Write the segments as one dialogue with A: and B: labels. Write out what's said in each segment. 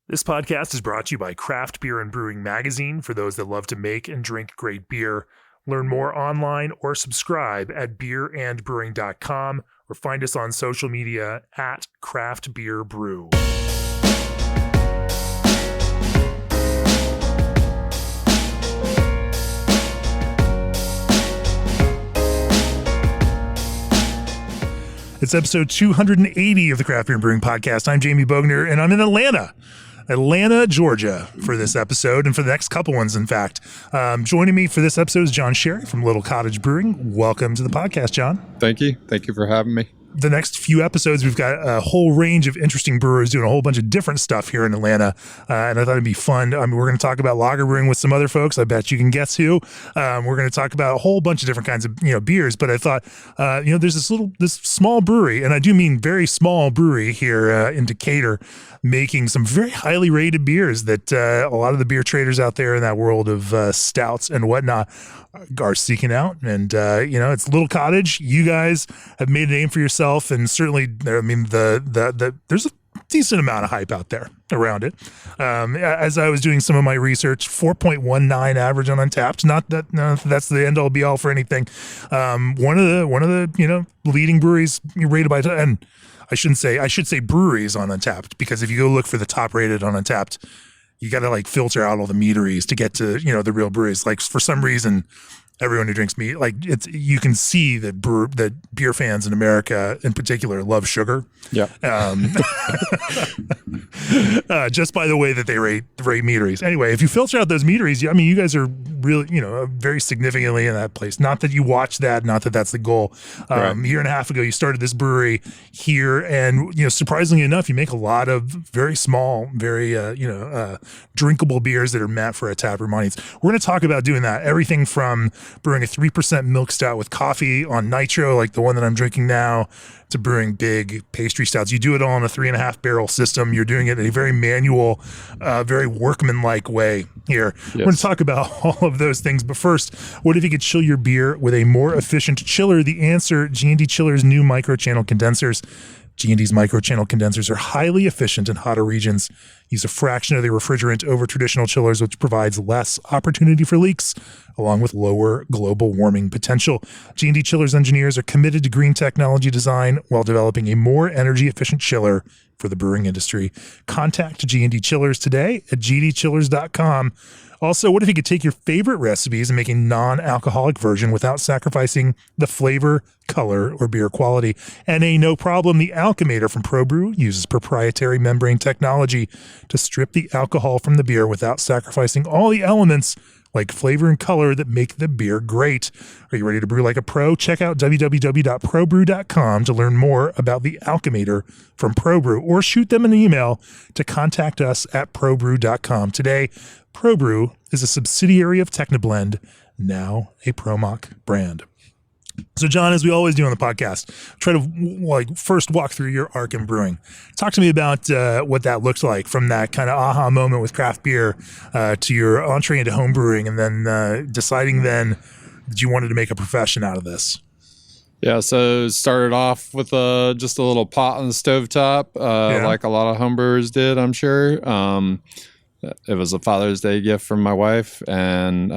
A: This podcast is brought to you by Craft Beer and Brewing Magazine for those that love to make and drink great beer. Learn more online or subscribe at beerandbrewing.com or find us on social media at Craft Beer Brew. It's episode 280 of the Craft Beer and Brewing Podcast. I'm Jamie Bogner, and I'm in Atlanta, Georgia for this episode and for the next couple ones, in fact. Joining me for this episode is John Shari from Cottage Brewing. Welcome to the podcast, John.
B: Thank you. Thank you for having me.
A: The next few episodes, we've got a whole range of interesting brewers doing a whole bunch of different stuff here in Atlanta, and I thought it'd be fun. I mean, we're going to talk about lager brewing with some other folks. I bet you can guess who. We're going to talk about a whole bunch of different kinds of beers. But I thought, there's this small brewery, and I do mean very small brewery here in Decatur, making some very highly rated beers that a lot of the beer traders out there in that world of stouts and whatnot are seeking out. And it's Little Cottage. You guys have made a name for yourself, and certainly, I mean, there's a decent amount of hype out there around it. As I was doing some of my research, 4.19 average on Untapped. Not that that's the end all be all for anything. One of the leading breweries rated by, and I should say breweries on Untapped, because if you go look for the top rated on Untapped, you got to filter out all the meaderies to get to the real breweries. For some reason, everyone who drinks meat, you can see that beer fans in America in particular love sugar.
B: Yeah.
A: Just by the way that they rate meaderies. Anyway, if you filter out those meaderies, you guys are really, very significantly in that place. Not that you watch that, not that that's the goal.
B: Right.
A: A year and a half ago, you started this brewery here, and surprisingly enough, you make a lot of very small, very drinkable beers that are meant for a taproom audience. We're going to talk about doing that. Everything from brewing a 3% milk stout with coffee on nitro, like the one that I'm drinking now, to brewing big pastry stouts. You do it all in a 3.5 barrel system. You're doing it in a very manual, very workman-like way here. Yes. We're going to talk about all of those things. But first, what if you could chill your beer with a more efficient chiller? The answer, G&D Chiller's new microchannel condensers. G&D's microchannel condensers are highly efficient in hotter regions. Use a fraction of the refrigerant over traditional chillers, which provides less opportunity for leaks, along with lower global warming potential. G&D Chillers engineers are committed to green technology design while developing a more energy-efficient chiller for the brewing industry. Contact G&D Chillers today at gdchillers.com. Also, what if you could take your favorite recipes and make a non-alcoholic version without sacrificing the flavor, color, or beer quality? And no problem, the Alchemator from ProBrew uses proprietary membrane technology to strip the alcohol from the beer without sacrificing all the elements like flavor and color that make the beer great. Are you ready to brew like a pro? Check out www.probrew.com to learn more about the Alchemator from ProBrew, or shoot them an email to contact us at probrew.com. Today, ProBrew is a subsidiary of Technoblend, now a Promoc brand. So, John, as we always do on the podcast, try to first walk through your arc in brewing. Talk to me about what that looks like, from that kind of aha moment with craft beer to your entree into home brewing, and then deciding then that you wanted to make a profession out of this.
B: Yeah, so started off with just a little pot on the stovetop, like a lot of homebrewers did, I'm sure. It was a Father's Day gift from my wife, and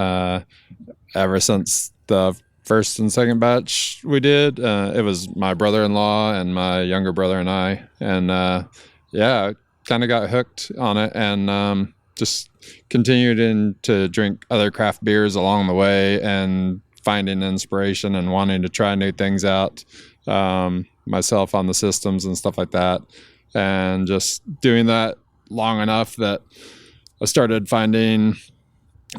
B: ever since the first and second batch we did, it was my brother-in-law and my younger brother and I, and kind of got hooked on it, and just continued to drink other craft beers along the way, and finding inspiration and wanting to try new things out myself on the systems and stuff like that, and just doing that long enough that I started finding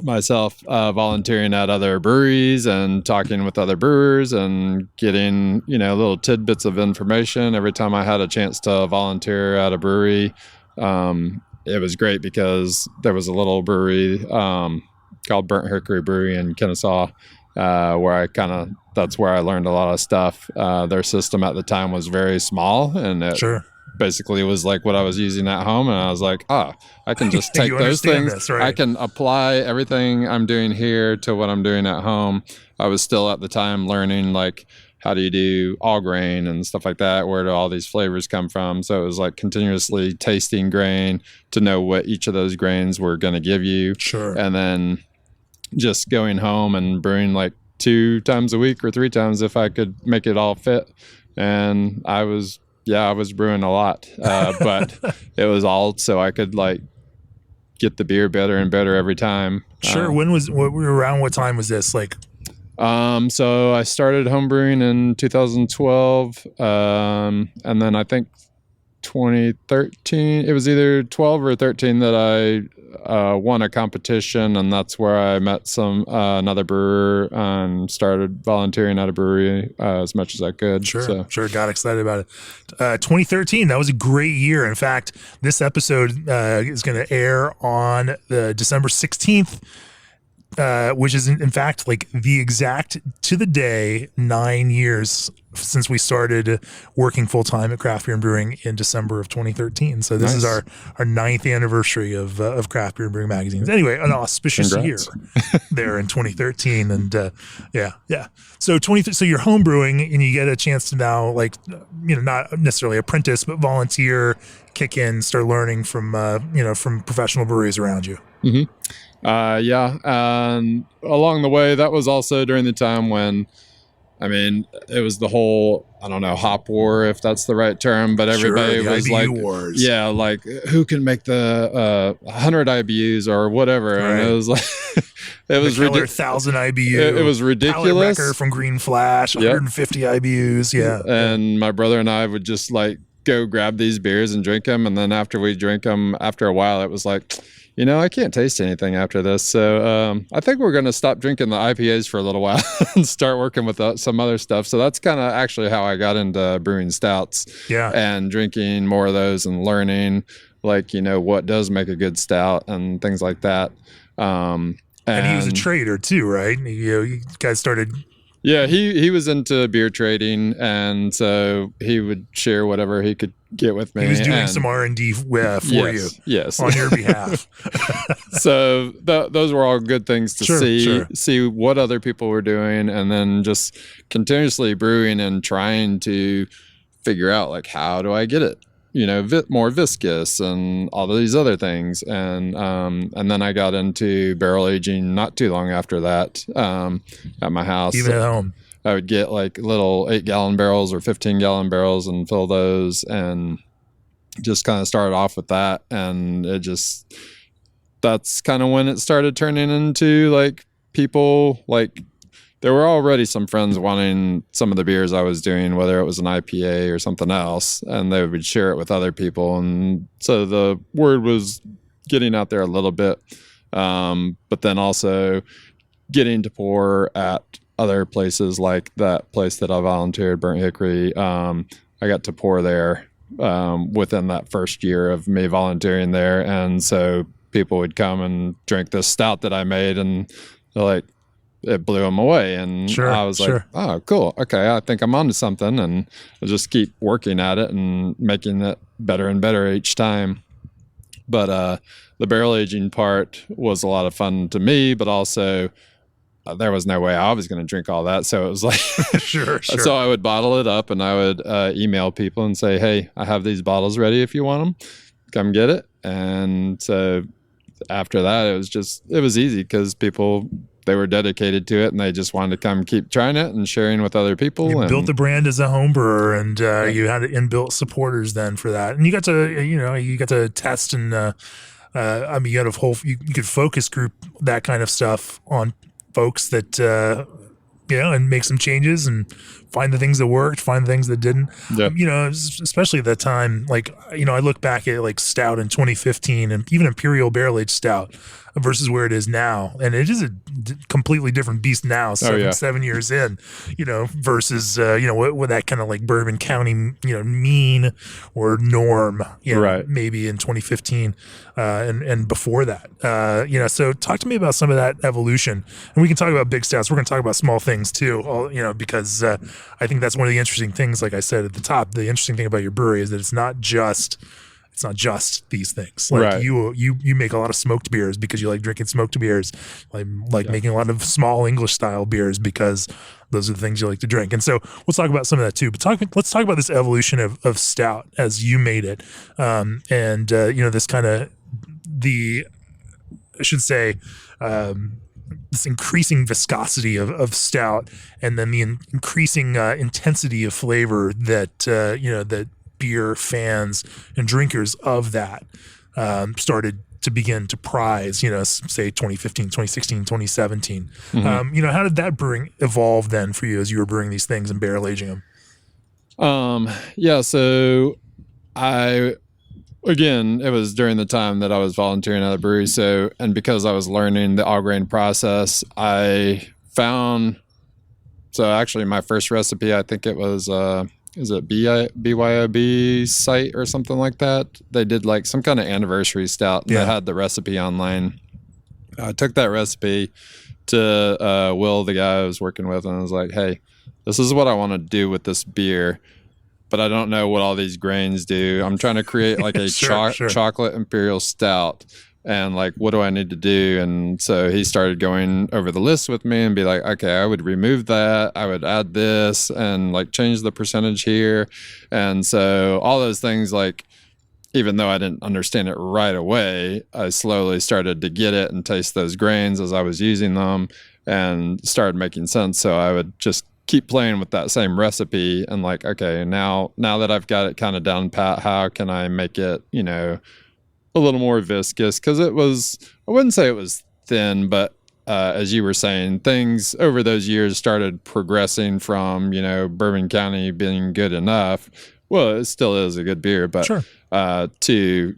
B: myself volunteering at other breweries and talking with other brewers and getting little tidbits of information every time I had a chance to volunteer at a brewery. It was great because there was a little brewery called Burnt Hickory Brewery in Kennesaw, where that's where I learned a lot of stuff. Their system at the time was very small, and it basically was like what I was using at home, and I was like, I can just take those things.
A: This, right?
B: I can apply everything I'm doing here to what I'm doing at home. I was still at the time learning how do you do all grain and stuff like that? Where do all these flavors come from? So it was like continuously tasting grain to know what each of those grains were going to give you.
A: Sure.
B: And then just going home and brewing like 2 times a week or 3 times if I could make it all fit. And I was brewing a lot, but it was all so I could like get the beer better and better every time.
A: Sure. Around what time was this? Like,
B: so I started homebrewing in 2012, and then I think 2013. It was either 12 or 13 that I won a competition, and that's where I met another brewer and started volunteering at a brewery as much as I could.
A: Sure. Got excited about it. 2013, that was a great year. In fact, this episode is going to air on the December 16th. Which is in fact like the exact to the day 9 years since we started working full time at Craft Beer and Brewing in December of 2013. So this is our 9th anniversary of Craft Beer and Brewing magazines. Anyway, an auspicious year there in 2013, and yeah. So so you're home brewing, and you get a chance to now, like, not necessarily apprentice, but volunteer, kick in, start learning from from professional breweries around you.
B: Mm-hmm. And along the way, that was also during the time when, it was the whole, I don't know, hop war, if that's the right term, but everybody was
A: IBU
B: like,
A: wars.
B: like who can make the 100 IBUs or whatever. Right. And it was like, it was ridiculous.
A: 1,000 IBU.
B: It was ridiculous.
A: Pallet from Green Flash, 150 IBUs. Yeah.
B: And my brother and I would just like go grab these beers and drink them. And then after we drink them, after a while, it was like, I can't taste anything after this. So I think we're going to stop drinking the IPAs for a little while and start working with some other stuff. So that's kind of actually how I got into brewing stouts.
A: Yeah.
B: And drinking more of those and learning, like, what does make a good stout and things like that.
A: And he was a trader too, right? You guys started...
B: Yeah, he was into beer trading, and so he would share whatever he could get with me.
A: He was doing some R&D for you.
B: Yes.
A: On your behalf.
B: So those were all good things to see what other people were doing, and then just continuously brewing and trying to figure out, like, how do I get it? More viscous and all of these other things. And then I got into barrel aging not too long after that, at my house.
A: Even at home.
B: I would get like little 8-gallon barrels or 15-gallon barrels and fill those, and just kind of started off with that. And that's kind of when it started turning into like people, like, there were already some friends wanting some of the beers I was doing, whether it was an IPA or something else, and they would share it with other people. And so the word was getting out there a little bit, but then also getting to pour at other places, like that place that I volunteered, Burnt Hickory. I got to pour there within that first year of me volunteering there. And so people would come and drink this stout that I made, and they're like, it blew them away. And I was like, oh, cool. Okay, I think I'm onto something. And I'll just keep working at it and making it better and better each time. But the barrel aging part was a lot of fun to me, but also there was no way I was going to drink all that. So it was like,
A: sure.
B: So I would bottle it up, and I would email people and say, hey, I have these bottles ready if you want them. Come get it. And so after that, it was easy because people, they were dedicated to it, and they just wanted to come keep trying it and sharing with other people.
A: You built the brand as a home brewer, and you had inbuilt supporters then for that. And you got to test, and you had a whole, you could focus group that kind of stuff on folks that, and make some changes and find the things that worked, find the things that didn't.
B: Yep.
A: Especially at that time, like, I look back at like stout in 2015 and even Imperial Barrel Aged Stout versus where it is now. And it is a completely different beast now, 7 years in, versus, what that kind of like Bourbon County, mean or norm,
B: right,
A: maybe in 2015 and before that. So talk to me about some of that evolution. And we can talk about big stouts. We're going to talk about small things too, because I think that's one of the interesting things, like I said at the top, the interesting thing about your brewery is that it's it's not just these things. Like
B: Right.
A: you make a lot of smoked beers because you like drinking smoked beers, like making a lot of small English style beers because those are the things you like to drink. And so we'll talk about some of that too. But let's talk about this evolution of stout as you made it, and this kind of I should say. This increasing viscosity of stout, and then the increasing intensity of flavor that that beer fans and drinkers of that started to begin to prize, say 2015, 2016, 2017.
B: Mm-hmm.
A: How did that brewing evolve then for you as you were brewing these things and barrel aging them?
B: So again, it was during the time that I was volunteering at a brewery. So, and because I was learning the all grain process, I found, so actually my first recipe, I think it was, is it BYOB site or something like that? They did like some kind of anniversary stout and they had the recipe online. I took that recipe to Will, the guy I was working with, and I was like, hey, this is what I want to do with this beer, but I don't know what all these grains do. I'm trying to create like a chocolate imperial stout, and like, what do I need to do? And so he started going over the list with me and be like, okay, I would remove that, I would add this, and like change the percentage here. And so all those things, like, even though I didn't understand it right away, I slowly started to get it and taste those grains as I was using them, and started making sense. So I would just keep playing with that same recipe and like, okay, now that I've got it kind of down pat, how can I make it, a little more viscous? Because it was, I wouldn't say it was thin, but as you were saying, things over those years started progressing from, Bourbon County being good enough. Well, it still is a good beer, but to,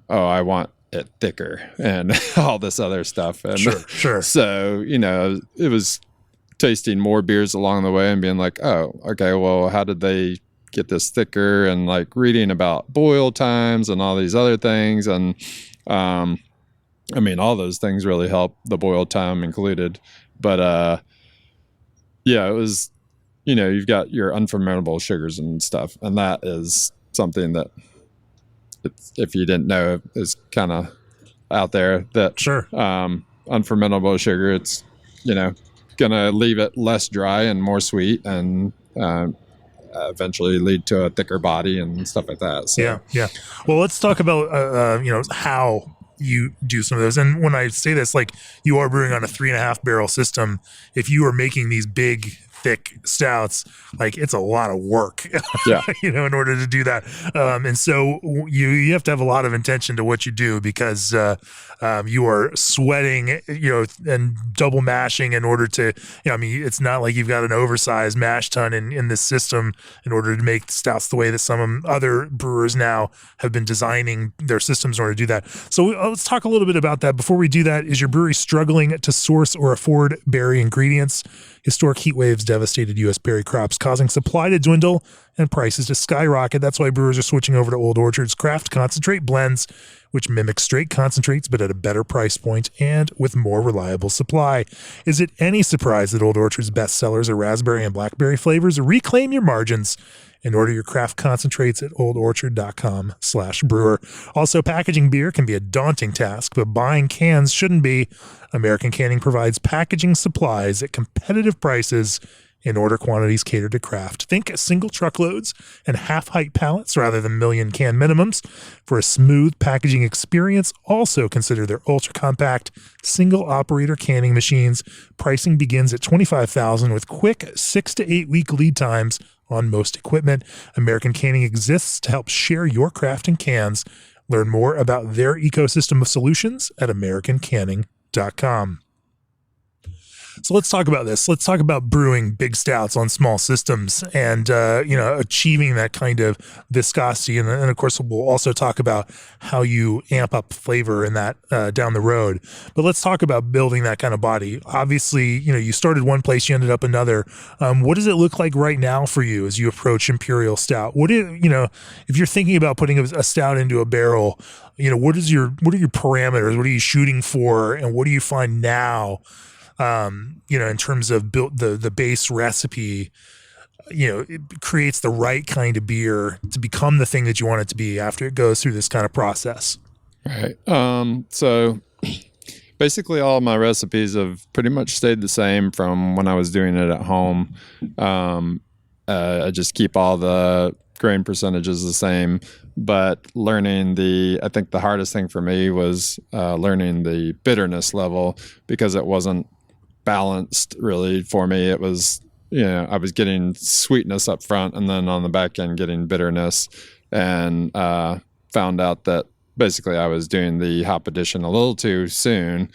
B: I want it thicker and all this other stuff. And
A: Sure.
B: So, it was tasting more beers along the way and being like, oh, okay, well, how did they get this thicker? And like reading about boil times and all these other things. And all those things really help, the boil time included. But it was, you've got your unfermentable sugars and stuff. And that is something that, if you didn't know, is kind of out there, that unfermentable sugar, it's, gonna leave it less dry and more sweet, and eventually lead to a thicker body and stuff like that. So.
A: Yeah. Well, let's talk about how you do some of those. And when I say this, like, you are brewing on a 3.5 barrel system. If you are making these big, thick stouts, like, it's a lot of work, in order to do that. And so you have to have a lot of intention to what you do, because you are sweating, and double mashing in order to, it's not like you've got an oversized mash tun in this system in order to make stouts the way that some other brewers now have been designing their systems in order to do that. So let's talk a little bit about that. Before we do that, is your brewery struggling to source or afford berry ingredients? Historic heat waves devastated U.S. berry crops, causing supply to dwindle and prices to skyrocket. That's why brewers are switching over to Old Orchard's craft concentrate blends, which mimic straight concentrates, but at a better price point and with more reliable supply. Is it any surprise that Old Orchard's best sellers are raspberry and blackberry flavors? Reclaim your margins and order your craft concentrates at oldorchard.com/brewer. Also, packaging beer can be a daunting task, but buying cans shouldn't be. American Canning provides packaging supplies at competitive prices in order quantities cater to craft. Think single truckloads and half-height pallets rather than million can minimums. For a smooth packaging experience, also consider their ultra-compact single-operator canning machines. Pricing begins at $25,000 with quick 6 to 8 week lead times on most equipment. American Canning exists to help share your craft in cans. Learn more about their ecosystem of solutions at americancanning.com. So let's talk about this. Let's talk about brewing big stouts on small systems and, achieving that kind of viscosity. And of course, we'll also talk about how you amp up flavor in that down the road. But let's talk about building that kind of body. Obviously, you started one place, you ended up another. What does it look like right now for you as you approach Imperial Stout? If you're thinking about putting a stout into a barrel, what are your parameters? What are you shooting for? And what do you find now? In terms of build the base recipe, it creates the right kind of beer to become the thing that you want it to be after it goes through this kind of process.
B: Right. So basically all of my recipes have pretty much stayed the same from when I was doing it at home. I just keep all the grain percentages the same, but I think the hardest thing for me was learning the bitterness level, because it wasn't balanced really for me. It was, I was getting sweetness up front and then on the back end getting bitterness, and found out that basically I was doing the hop addition a little too soon.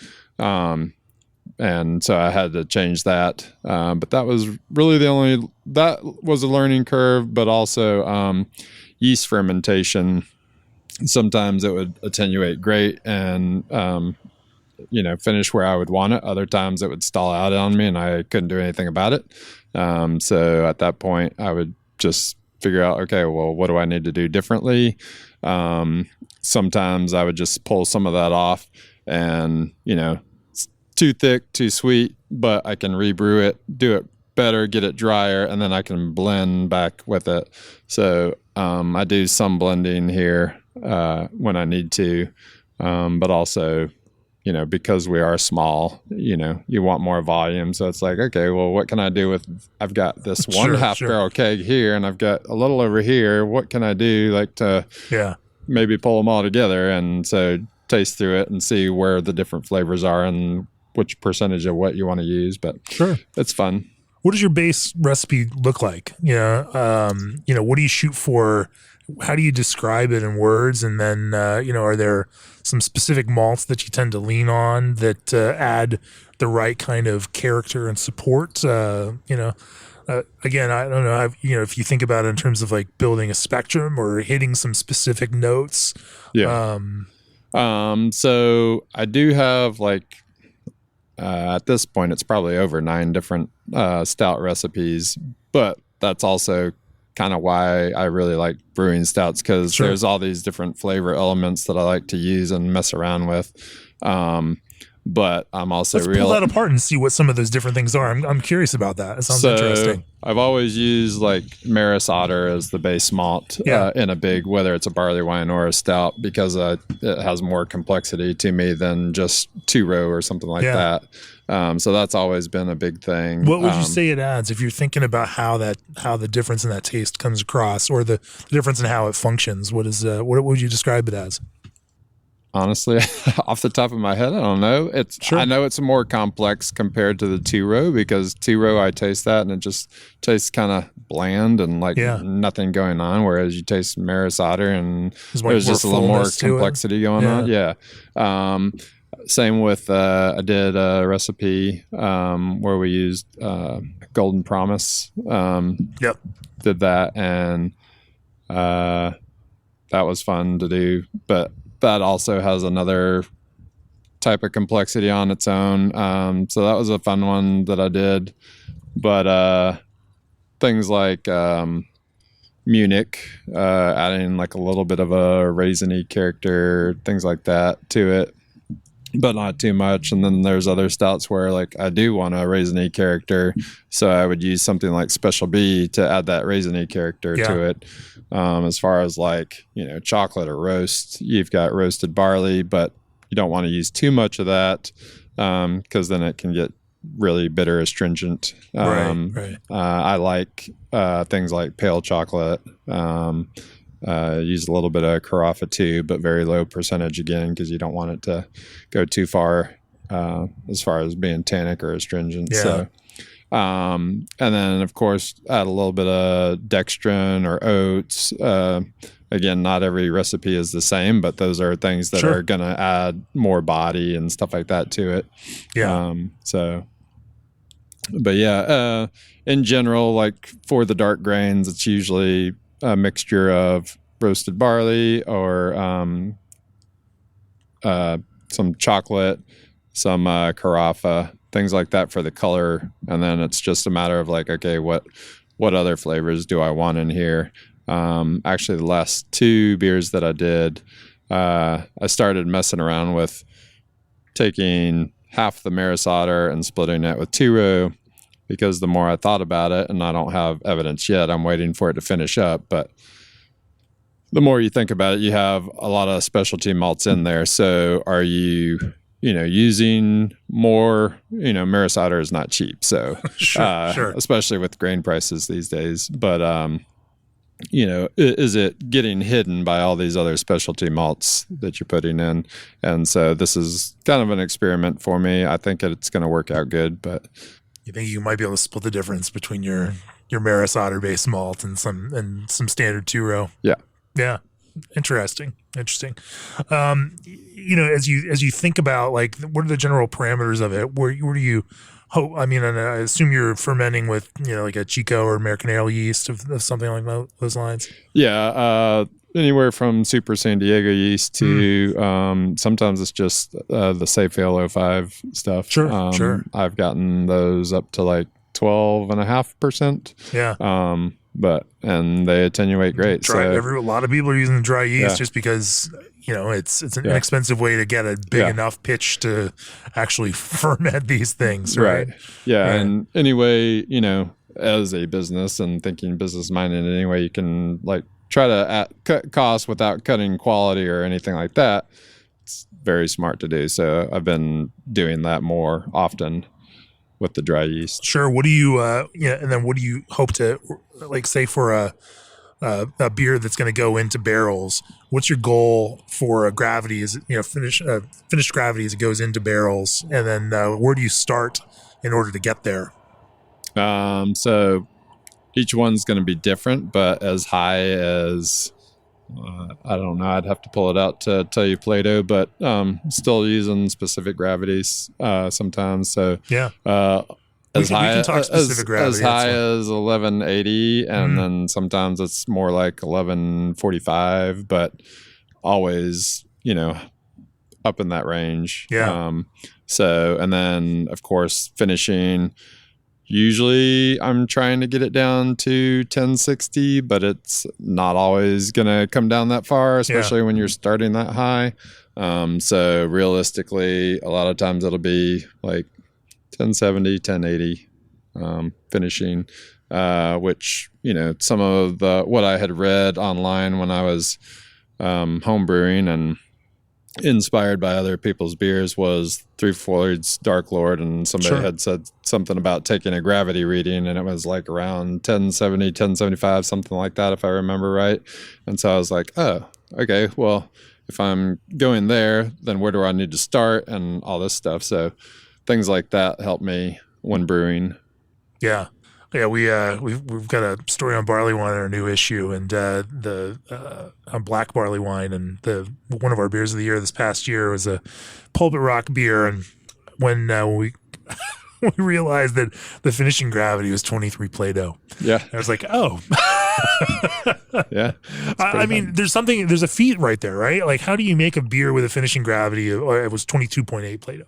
B: And so I had to change that. But that was really that was a learning curve, but also yeast fermentation. Sometimes it would attenuate great and, finish where I would want it. Other times it would stall out on me and I couldn't do anything about it. So at that point I would just figure out, okay, well, what do I need to do differently? Sometimes I would just pull some of that off and, it's too thick, too sweet, but I can rebrew it, do it better, get it drier, and then I can blend back with it. So I do some blending here when I need to, but also, because we are small, you want more volume. So it's like, okay, well, what can I do with, I've got this one half barrel keg here and I've got a little over here. What can I do to maybe pull them all together? And so taste through it and see where the different flavors are and which percentage of what you want to use. But it's fun.
A: What does your base recipe look like? What do you shoot for? How do you describe it in words? And then, are there some specific malts that you tend to lean on that add the right kind of character and support? Again, I don't know, if you think about it in terms of like building a spectrum or hitting some specific notes.
B: Yeah. So I do have at this point, it's probably over 9 different stout recipes, but that's also kind of why I really like brewing stouts, because there's all these different flavor elements that I like to use and mess around with. But I'm also
A: pull that apart and see what some of those different things are. I'm curious about that. It sounds interesting.
B: I've always used Maris Otter as the base malt in a big, whether it's a barley wine or a stout, because it has more complexity to me than just 2-row or something like that. So that's always been a big thing.
A: What would you say it adds if you're thinking about how the difference in that taste comes across, or the difference in how it functions? What would you describe it as?
B: Honestly, off the top of my head, I don't know. I know it's more complex compared to the 2-row, because 2-row, I taste that and it just tastes kind of bland and nothing going on. Whereas you taste Maris Otter and there's just a little more complexity going on. Yeah. Same with, I did a recipe where we used Golden Promise. Did that, and that was fun to do. But that also has another type of complexity on its own. So that was a fun one that I did. But things like Munich, adding a little bit of a raisiny character, things like that to it, but not too much. And then there's other stouts where I do want a raisiny character, so I would use something like Special B to add that raisiny character to it. As far as chocolate or roast, you've got roasted barley, but you don't want to use too much of that, because then it can get really bitter, astringent. I like things like pale chocolate. Use a little bit of carafa too, but very low percentage again, because you don't want it to go too far as far as being tannic or astringent. So, and then of course add a little bit of dextrin or oats. Again, not every recipe is the same, but those are things that are going to add more body and stuff like that to it. In general, for the dark grains, it's usually a mixture of roasted barley or some chocolate, some carafa, things like that for the color. And then it's just a matter of okay, what other flavors do I want in here? Actually, the last 2 beers that I did, I started messing around with taking half the Maris Otter and splitting it with 2-row, because the more I thought about it, and I don't have evidence yet, I'm waiting for it to finish up, but the more you think about it, you have a lot of specialty malts in there. So are you, using more, Maris Otter is not cheap. So,
A: Sure.
B: especially with grain prices these days, but, is it getting hidden by all these other specialty malts that you're putting in? And so this is kind of an experiment for me. I think it's going to work out good, but
A: you think you might be able to split the difference between your Maris Otter based malt and some standard 2-row. Yeah. Interesting. As you think about like, what are the general parameters of it? Where do you hope? I mean, and I assume you're fermenting with, like a Chico or American ale yeast of something like those lines.
B: Yeah. Anywhere from Super San Diego yeast to sometimes it's just the Safe Ale 05 stuff.
A: Sure.
B: I've gotten those up to like 12.5%.
A: Yeah.
B: And they attenuate great.
A: A lot of people are using the dry yeast just because it's an inexpensive way to get a big enough pitch to actually ferment these things, right?
B: Yeah. And anyway, as a business and thinking business minded anyway, you can like try to cut costs without cutting quality or anything like that. It's very smart to do. So I've been doing that more often with the dry yeast.Ure.
A: What do you, and then what do you hope to, like, say for a beer that's going to go into barrels? What's your goal for a gravity? Is it, finished gravity as it goes into barrels? And then where do you start in order to get there?
B: So each one's going to be different, but as high as, I don't know, I'd have to pull it out to tell you Plato, but still using specific gravities sometimes. So as high as 1180, and then sometimes it's more like 1145, but always up in that range. And then of course finishing, usually I'm trying to get it down to 1060, but it's not always going to come down that far, especially when you're starting that high. So realistically, a lot of times it'll be like 1070, 1080 finishing, which, some of what I had read online when I was home brewing and inspired by other people's beers was Three Floyd's Dark Lord, and somebody had said something about taking a gravity reading, and it was like around 1070, 1075, something like that, if I remember right. And so I was like, oh, okay, well, if I'm going there, then where do I need to start and all this stuff. So things like that help me when brewing.
A: Yeah, we've got a story on barley wine in our new issue, and the black barley wine, and one of our beers of the year this past year was a Pulpit Rock beer, and when we we realized that the finishing gravity was 23 Plato.
B: Yeah,
A: I was like, oh.
B: Yeah.
A: I mean, there's a feat right there, right? Like, how do you make a beer with a finishing gravity it was 22.8 Plato?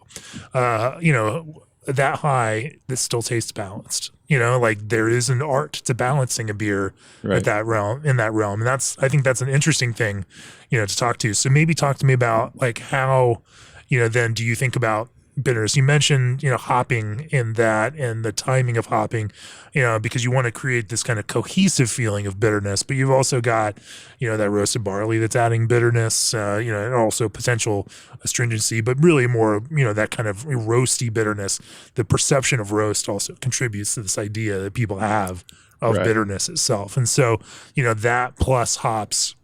A: That high, that still tastes balanced. Like there is an art to balancing a beer in that realm. And I think that's an interesting thing, to talk to. So maybe talk to me about like how, then do you think about bitters? You mentioned, hopping in that and the timing of hopping, because you want to create this kind of cohesive feeling of bitterness, but you've also got, that roasted barley that's adding bitterness, and also potential astringency, but really more, that kind of roasty bitterness. The perception of roast also contributes to this idea that people have of bitterness itself. And so, that plus hops,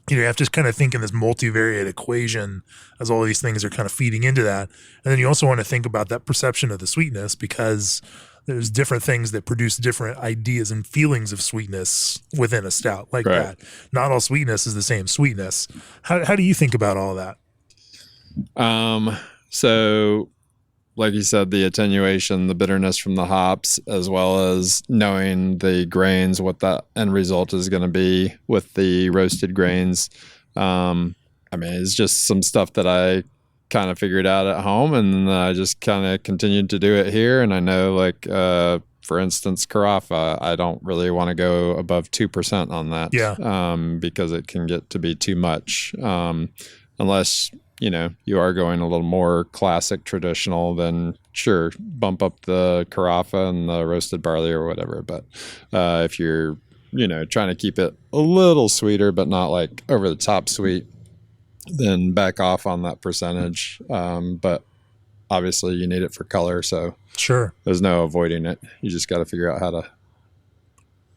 A: you have to kind of think in this multivariate equation as all of these things are kind of feeding into that. And then you also want to think about that perception of the sweetness, because there's different things that produce different ideas and feelings of sweetness within a stout like that. Not all sweetness is the same sweetness. How do you think about all that?
B: So like you said, the attenuation, the bitterness from the hops, as well as knowing the grains, what that end result is going to be with the roasted grains. It's just some stuff that I kind of figured out at home, and I just kind of continued to do it here. And I know, like, for instance, Carafa, I don't really want to go above 2% on that, because it can get to be too much. Unless you are going a little more classic traditional, then sure, bump up the carafa and the roasted barley or whatever. But if you're, trying to keep it a little sweeter, but not like over the top sweet, then back off on that percentage. But obviously you need it for color. So
A: sure,
B: there's no avoiding it. You just got to figure out how to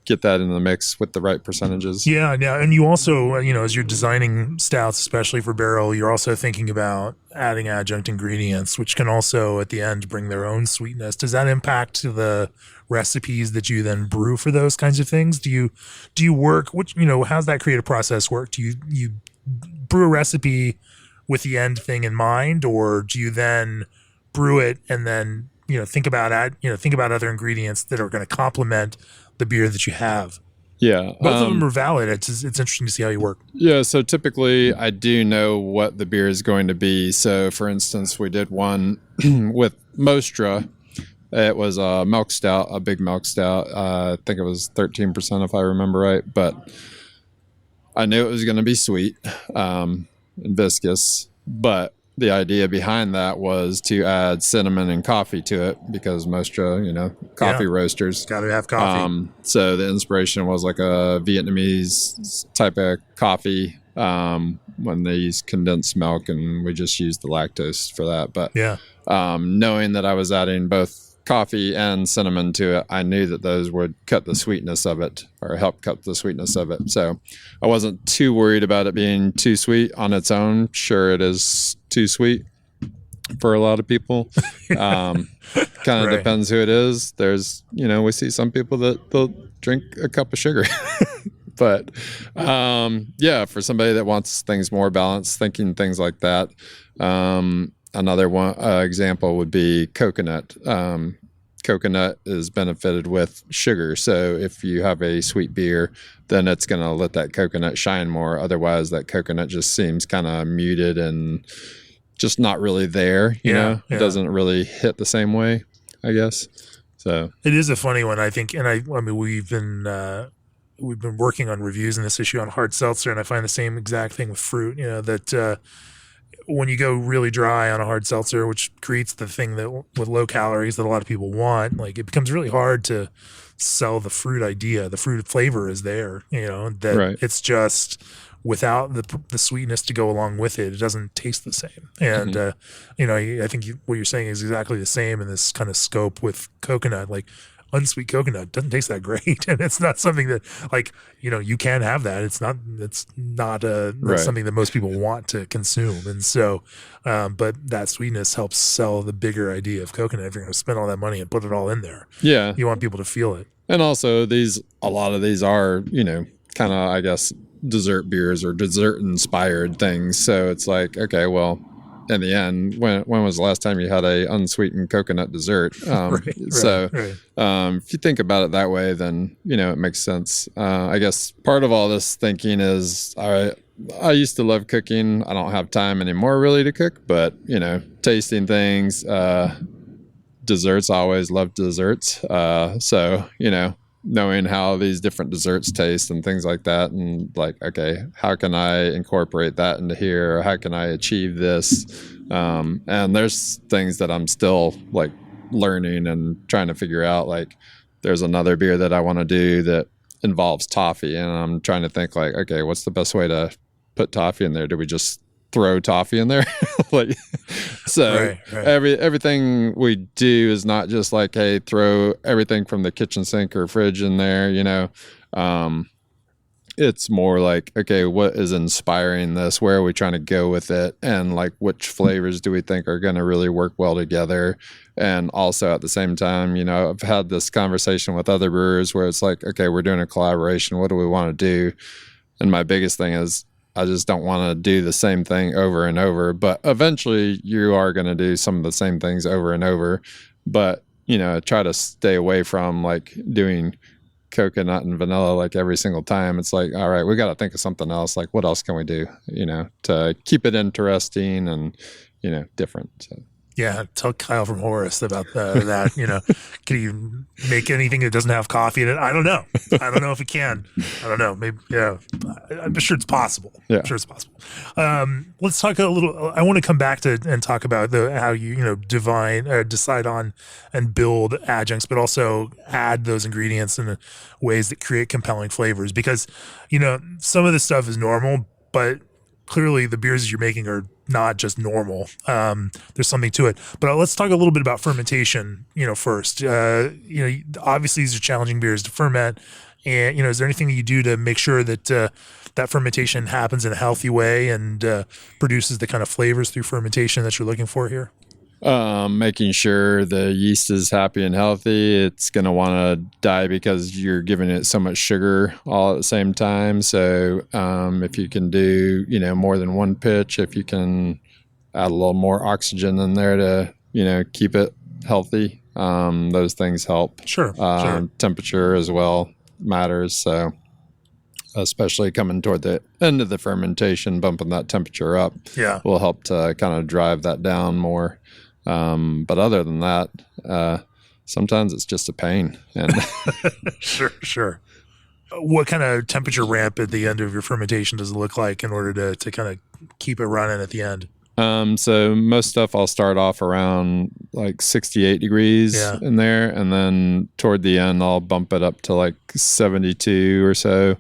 B: get that in the mix with the right percentages.
A: Yeah. And you also, as you're designing stouts, especially for barrel, you're also thinking about adding adjunct ingredients, which can also at the end bring their own sweetness. Does that impact the recipes that you then brew for those kinds of things? Do you work, how's that creative process work? Do you brew a recipe with the end thing in mind, or do you then brew it and then, think about other ingredients that are going to complement the beer that you have?
B: Yeah.
A: Both of them are valid. It's interesting to see how you work.
B: Yeah. So typically I do know what the beer is going to be. So for instance, we did one with Mostra. It was a milk stout, a big milk stout. I think it was 13% if I remember right, but I knew it was going to be sweet, and viscous, but the idea behind that was to add cinnamon and coffee to it because Mostra, coffee roasters.
A: Got to have coffee.
B: So the inspiration was like a Vietnamese type of coffee when they use condensed milk, and we just used the lactose for that. But knowing that I was adding both coffee and cinnamon to it, I knew that those would cut the sweetness of it or help cut the sweetness of it. So I wasn't too worried about it being too sweet on its own. Sure, it is too sweet for a lot of people. Kind of depends who it is. There's, we see some people that they'll drink a cup of sugar. But for somebody that wants things more balanced, thinking things like that. Another one example would be coconut. Coconut is benefited with sugar. So if you have a sweet beer, then it's going to let that coconut shine more. Otherwise, that coconut just seems kind of muted and just not really there. It doesn't really hit the same way, I guess. So
A: it is a funny one, I think. And I mean, we've been working on reviews in this issue on hard seltzer, and I find the same exact thing with fruit. That when you go really dry on a hard seltzer, which creates the thing that with low calories that a lot of people want, like it becomes really hard to sell the fruit idea. The fruit flavor is there, it's just without the sweetness to go along with it, it doesn't taste the same. And, I think what you're saying is exactly the same in this kind of scope with coconut. Like unsweet coconut doesn't taste that great, and it's not something that you can have that. It's not something that most people want to consume. And so but that sweetness helps sell the bigger idea of coconut. If you're going to spend all that money and put it all in there, you want people to feel it.
B: And also a lot of these are kind of, I guess, dessert beers or dessert inspired things. So it's like, okay, well, in the end, when was the last time you had a unsweetened coconut dessert? If you think about it that way, then it makes sense. I guess part of all this thinking is I used to love cooking. I don't have time anymore really to cook, but tasting things, desserts. I always loved desserts. Knowing how these different desserts taste and things like that, and like, okay, how can I incorporate that into here? How can I achieve this? And there's things that I'm still like learning and trying to figure out. Like there's another beer that I want to do that involves toffee, and I'm trying to think like, okay, what's the best way to put toffee in there? Do we just throw toffee in there? Everything we do is not just like, hey, throw everything from the kitchen sink or fridge in there, it's more like, okay, what is inspiring this? Where are we trying to go with it? And like, which flavors do we think are going to really work well together? And also at the same time, I've had this conversation with other brewers where it's like, okay, we're doing a collaboration. What do we want to do? And my biggest thing is, I just don't want to do the same thing over and over, but eventually you are going to do some of the same things over and over, but try to stay away from like doing coconut and vanilla like every single time. It's like, all right, we got to think of something else. Like what else can we do, to keep it interesting and, different. So.
A: Yeah, tell Kyle from Horace about that. Can you make anything that doesn't have coffee in it? I don't know. I don't know if it can. I don't know. Maybe. Yeah, I'm sure it's possible.
B: Yeah.
A: I'm sure it's possible. Let's talk a little. I want to come back to and talk about how you decide on and build adjuncts, but also add those ingredients in ways that create compelling flavors. Because some of this stuff is normal, but clearly the beers you're making are not just normal. There's something to it. But let's talk a little bit about fermentation, first. Obviously these are challenging beers to ferment. And, is there anything that you do to make sure that that fermentation happens in a healthy way and produces the kind of flavors through fermentation that you're looking for here?
B: Making sure the yeast is happy and healthy. It's going to want to die because you're giving it so much sugar all at the same time. So if you can do, more than one pitch, if you can add a little more oxygen in there to, keep it healthy, those things help.
A: Sure.
B: Temperature as well matters. So especially coming toward the end of the fermentation, bumping that temperature up will help to kind of drive that down more. But other than that, sometimes it's just a pain. And
A: Sure. What kind of temperature ramp at the end of your fermentation does it look like in order to kind of keep it running at the end?
B: So most stuff I'll start off around like 68 degrees in there. And then toward the end, I'll bump it up to like 72 or so.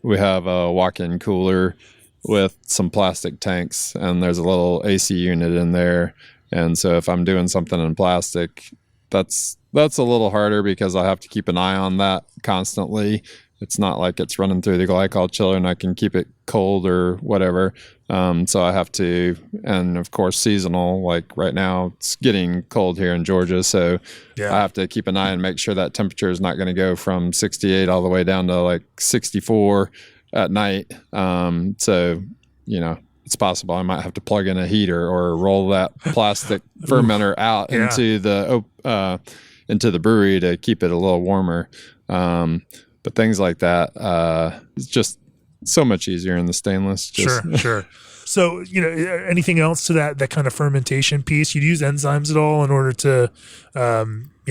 B: We have a walk-in cooler with some plastic tanks, and there's a little AC unit in there. And so if I'm doing something in plastic, that's a little harder because I have to keep an eye on that constantly. It's not like it's running through the glycol chiller and I can keep it cold or whatever. So I have to, and of course seasonal, like right now it's getting cold here in Georgia. So I have to keep an eye and make sure that temperature is not going to go from 68 all the way down to like 64 at night. So, it's possible I might have to plug in a heater or roll that plastic fermenter out into the brewery to keep it a little warmer. But things like that, it's just so much easier in the stainless.
A: Sure. So, anything else to that kind of fermentation piece? You'd use enzymes at all in order to,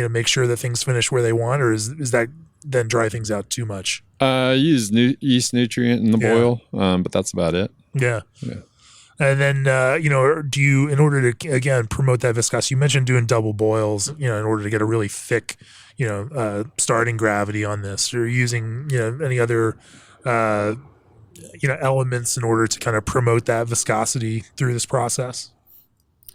A: make sure that things finish where they want, or is that then dry things out too much?
B: Use yeast nutrient in the boil, but that's about it.
A: Yeah. And then, do you, in order to, again, promote that viscosity, you mentioned doing double boils, in order to get a really thick, starting gravity on this, or using, any other, elements in order to kind of promote that viscosity through this process?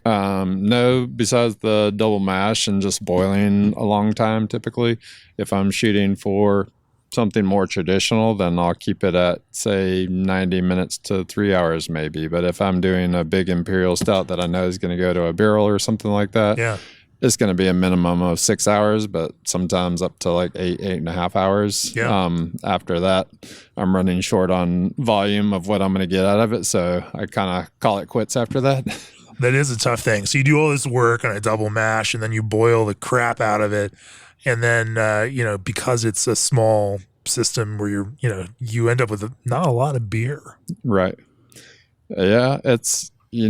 B: No, besides the double mash and just boiling a long time, typically. If I'm shooting for something more traditional, then I'll keep it at, say, 90 minutes to 3 hours maybe. But if I'm doing a big imperial stout that I know is going to go to a barrel or something like that, it's going to be a minimum of 6 hours, but sometimes up to like 8.5 hours. After that, I'm running short on volume of what I'm going to get out of it. So I kind of call it quits after that.
A: That is a tough thing. So you do all this work on a double mash and then you boil the crap out of it. And then, because it's a small system where you end up with not a lot of beer.
B: Right. Yeah. It's, you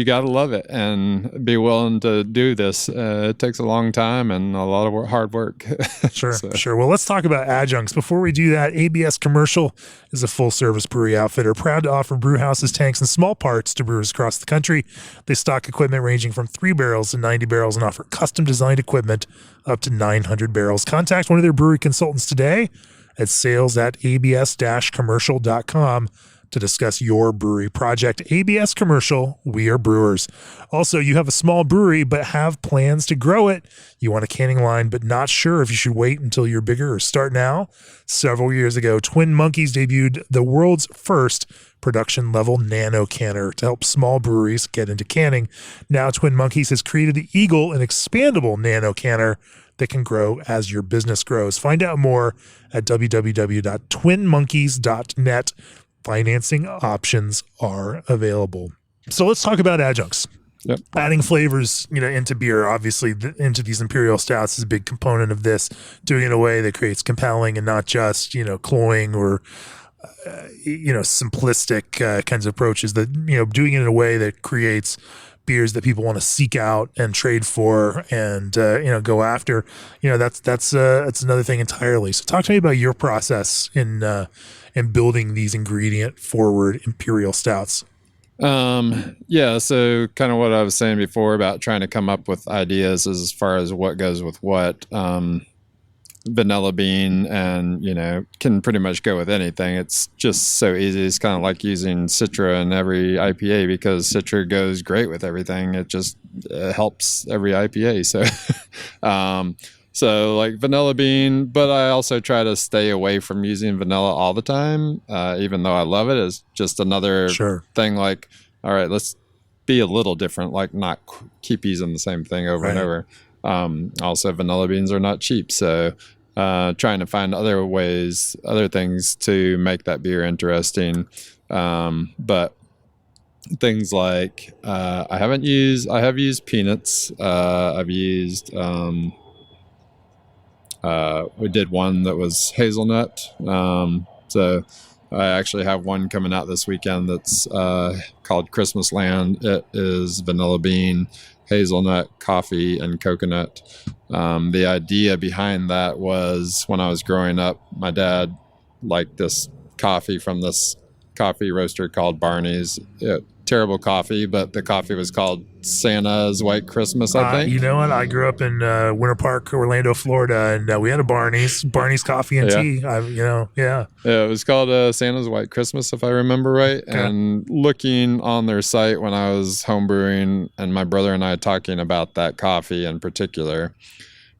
B: got to love it and be willing to do this. It takes a long time and a lot of hard work.
A: Sure. Well, let's talk about adjuncts. Before we do that, ABS Commercial is a full-service brewery outfitter, proud to offer brew houses, tanks, and small parts to brewers across the country. They stock equipment ranging from 3 barrels to 90 barrels and offer custom-designed equipment up to 900 barrels. Contact one of their brewery consultants today at sales@abs-commercial.com to discuss your brewery project. ABS Commercial, we are brewers. Also, you have a small brewery but have plans to grow it. You want a canning line but not sure if you should wait until you're bigger or start now. Several years ago, Twin Monkeys debuted the world's first production level nano canner to help small breweries get into canning. Now Twin Monkeys has created the Eagle, an expandable nano canner that can grow as your business grows. Find out more at www.twinmonkeys.net. Financing options are available. So let's talk about adjuncts.
B: Yep.
A: Adding flavors, into beer, obviously into these imperial stouts is a big component of this, doing it in a way that creates compelling and not just, cloying or, simplistic kinds of approaches, that, doing it in a way that creates beers that people want to seek out and trade for and go after. That's another thing entirely. So talk to me about your process in building these ingredient forward imperial stouts.
B: So kind of what I was saying before about trying to come up with ideas as far as what goes with what. Vanilla bean and can pretty much go with anything. It's just so easy. It's kind of like using Citra in every IPA because Citra goes great with everything. It just helps every IPA. So like vanilla bean, but I also try to stay away from using vanilla all the time, even though I love it. It's just another thing. Like, all right, let's be a little different, like not keep using the same thing over and over. Also vanilla beans are not cheap, so trying to find other things to make that beer interesting. But things like I have used peanuts. I've used we did one that was hazelnut. So I actually have one coming out this weekend that's called Christmas Land. It is vanilla bean, hazelnut, coffee, and coconut. The idea behind that was when I was growing up, my dad liked this coffee from this coffee roaster called Barney's. Terrible coffee, but the coffee was called Santa's White Christmas, I think.
A: You know what? I grew up in Winter Park, Orlando, Florida, and we had a Barney's coffee and tea. Yeah,
B: it was called Santa's White Christmas, if I remember right. Okay. And looking on their site when I was homebrewing, and my brother and I talking about that coffee in particular,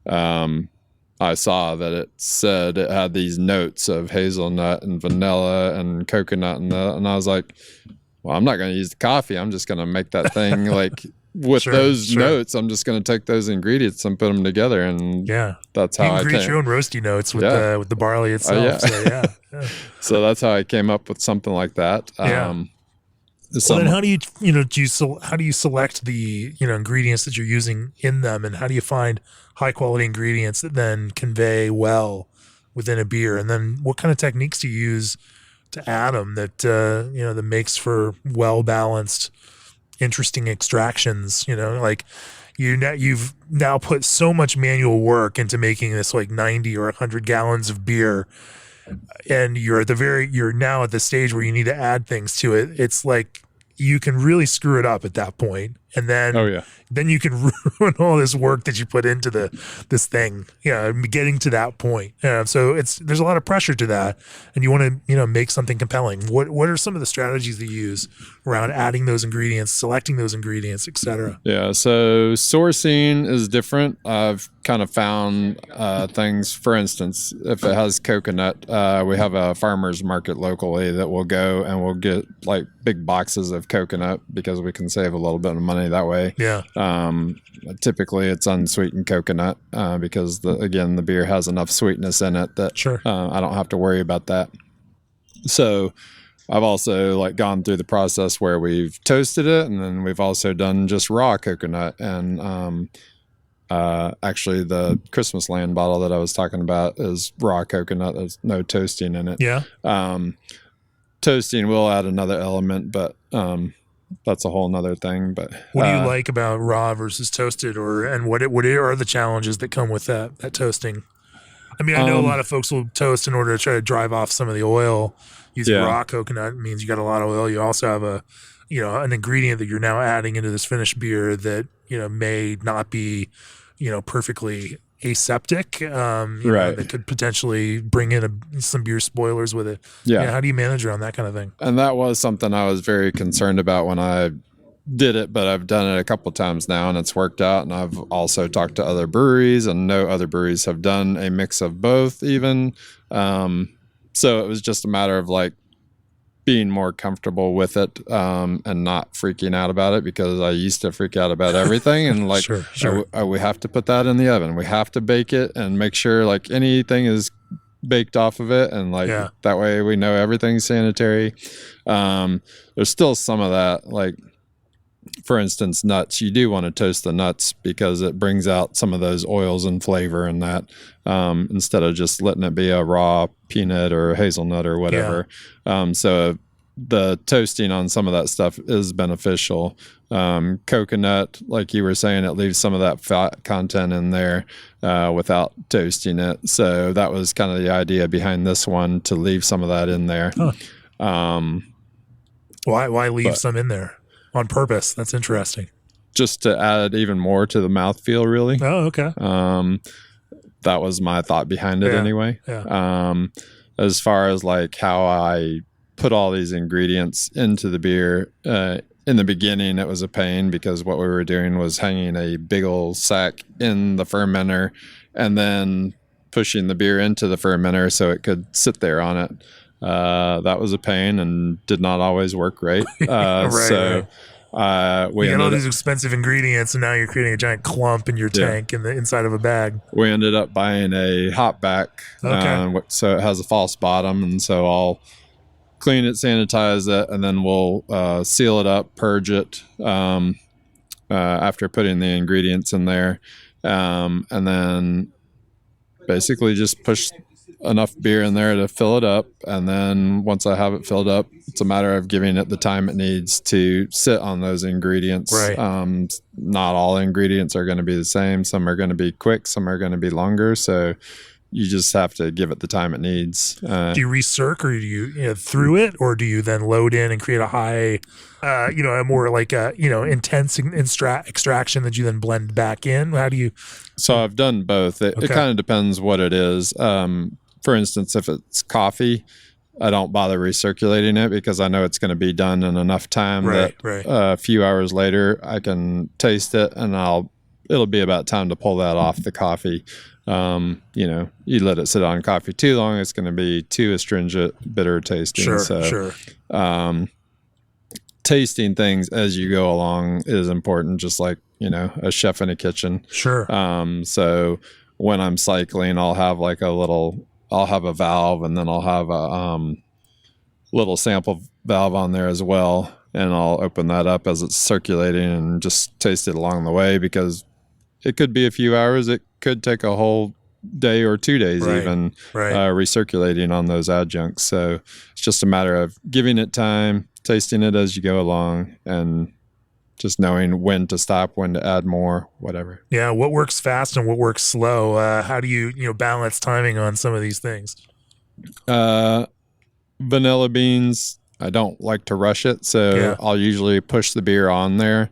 B: I saw that it said it had these notes of hazelnut and vanilla and coconut, and I was like, well, I'm not going to use the coffee. I'm just going to make that thing like with those notes. I'm just going to take those ingredients and put them together, and that's how I
A: create your own roasty notes with the barley itself.
B: So that's how I came up with something like that.
A: Then how do you select the ingredients that you're using in them, and how do you find high quality ingredients that then convey well within a beer? And then what kind of techniques do you use to add them that makes for well balanced, interesting extractions? Like you've now put so much manual work into making this like 90 or 100 gallons of beer, and you're now at the stage where you need to add things to it. It's like you can really screw it up at that point, and then then you can ruin all this work that you put into this thing. Getting to that point. So there's a lot of pressure to that, and you want to make something compelling. What are some of the strategies that you use around adding those ingredients, selecting those ingredients, etc.?
B: Yeah. So sourcing is different. I've kind of found things. For instance, if it has coconut, we have a farmer's market locally that will go and we'll get like big boxes of coconut because we can save a little bit of money that way.
A: Yeah.
B: Typically it's unsweetened coconut because the beer has enough sweetness in it that I don't have to worry about that. So I've also gone through the process where we've toasted it, and then we've also done just raw coconut. And actually the Christmas Land bottle that I was talking about is raw coconut. There's no toasting in it.
A: Yeah.
B: Toasting will add another element, but that's a whole nother thing. But
A: what do you like about raw versus toasted, and what are the challenges that come with that toasting? I mean, I know a lot of folks will toast in order to try to drive off some of the oil. Using raw coconut means you got a lot of oil. You also have an ingredient that you're now adding into this finished beer that may not be perfectly aseptic, that could potentially bring in some beer spoilers with it. How do you manage around that kind of thing?
B: And that was something I was very concerned about when I did it, but I've done it a couple of times now and it's worked out. And I've also talked to other breweries, and no other breweries have done a mix of both even. So it was just a matter of being more comfortable with it, and not freaking out about it, because I used to freak out about everything. And we have to put that in the oven. We have to bake it and make sure anything is baked off of it. And that way we know everything's sanitary. There's still some of that, for instance, nuts. You do want to toast the nuts because it brings out some of those oils and flavor in that, instead of just letting it be a raw peanut or hazelnut or whatever. So the toasting on some of that stuff is beneficial. Coconut, like you were saying, it leaves some of that fat content in there without toasting it. So that was kind of the idea behind this one, to leave some of that in there.
A: Huh. Why leave some in there on purpose? That's interesting.
B: Just to add even more to the mouthfeel, really.
A: Oh, okay.
B: That was my thought behind it anyway.
A: Yeah.
B: As far as like how I put all these ingredients into the beer, in the beginning, it was a pain because what we were doing was hanging a big old sack in the fermenter and then pushing the beer into the fermenter so it could sit there on it. That was a pain and did not always work great. We
A: you got all these expensive ingredients, and now you're creating a giant clump in your tank in the inside of a bag.
B: We ended up buying a hop back, so it has a false bottom, and so I'll clean it, sanitize it, and then we'll seal it up, purge it after putting the ingredients in there, and then basically just push enough beer in there to fill it up. And then once I have it filled up, it's a matter of giving it the time it needs to sit on those ingredients.
A: Right.
B: Not all ingredients are going to be the same. Some are going to be quick, some are going to be longer. So you just have to give it the time it needs.
A: Do you recirc, or do you through it, or do you then load in and create a high, a more like intense extraction that you then blend back in? How do you?
B: So I've done both. It kind of depends what it is. For instance, if it's coffee, I don't bother recirculating it because I know it's going to be done in enough time that a few hours later I can taste it, and it'll be about time to pull that off the coffee. You let it sit on coffee too long, it's going to be too astringent, bitter tasting.
A: Sure.
B: Tasting things as you go along is important, just like, a chef in a kitchen.
A: Sure.
B: So when I'm cycling, I'll have a valve, and then I'll have a little sample valve on there as well. And I'll open that up as it's circulating and just taste it along the way, because it could be a few hours. It could take a whole day or 2 days even recirculating on those adjuncts. So it's just a matter of giving it time, tasting it as you go along, and just knowing when to stop, when to add more, whatever.
A: Yeah. What works fast and what works slow? How do you balance timing on some of these things?
B: Vanilla beans, I don't like to rush it. So I'll usually push the beer on there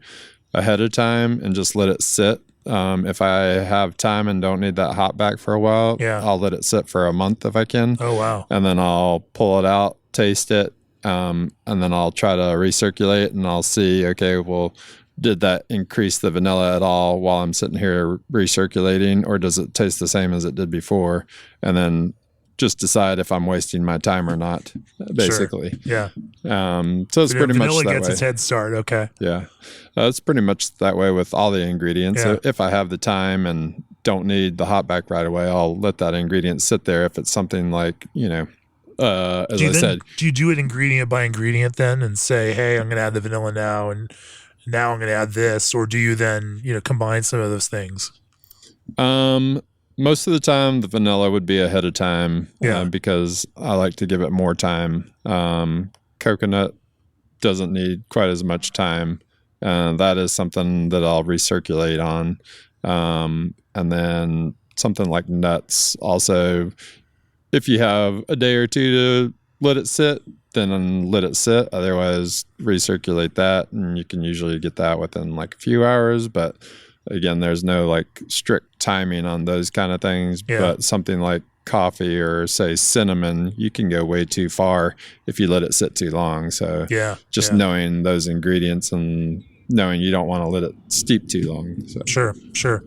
B: ahead of time and just let it sit. If I have time and don't need that hop back for a while, I'll let it sit for a month if I can.
A: Oh, wow.
B: And then I'll pull it out, taste it, and then I'll try to recirculate, and I'll see, okay, well, did that increase the vanilla at all while I'm sitting here recirculating, or does it taste the same as it did before? And then just decide if I'm wasting my time or not, basically.
A: Sure. Yeah.
B: So it's pretty much that way.
A: Vanilla gets its head start. Okay.
B: Yeah. It's pretty much that way with all the ingredients.
A: Yeah.
B: So if I have the time and don't need the hot back right away, I'll let that ingredient sit there. If it's something like, as I said.
A: Do you do it ingredient by ingredient then and say, hey, I'm going to add the vanilla now, and now I'm going to add this? Or do you then, combine some of those things?
B: Most of the time, the vanilla would be ahead of time because I like to give it more time. Coconut doesn't need quite as much time. That is something that I'll recirculate on. And then something like nuts also, if you have a day or two to let it sit, then let it sit. Otherwise, recirculate that, and you can usually get that within like a few hours. But again, there's no like strict timing on those kind of things. But something like coffee or say cinnamon, you can go way too far if you let it sit too long. So just knowing those ingredients and knowing you don't want to let it steep too long. So.
A: Sure.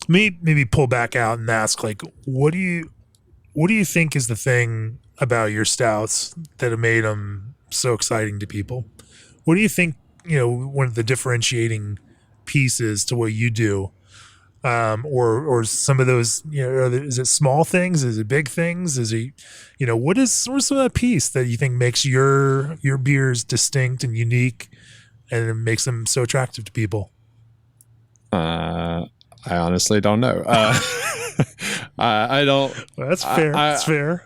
A: Maybe pull back out and ask, like, what do you think is the thing about your stouts that have made them so exciting to people? What do you think, one of the differentiating pieces to what you do? Or some of those, is it small things? Is it big things? Is it, what's some of that piece that you think makes your beers distinct and unique and it makes them so attractive to people?
B: I honestly don't know. I don't.
A: Well, that's fair. That's fair.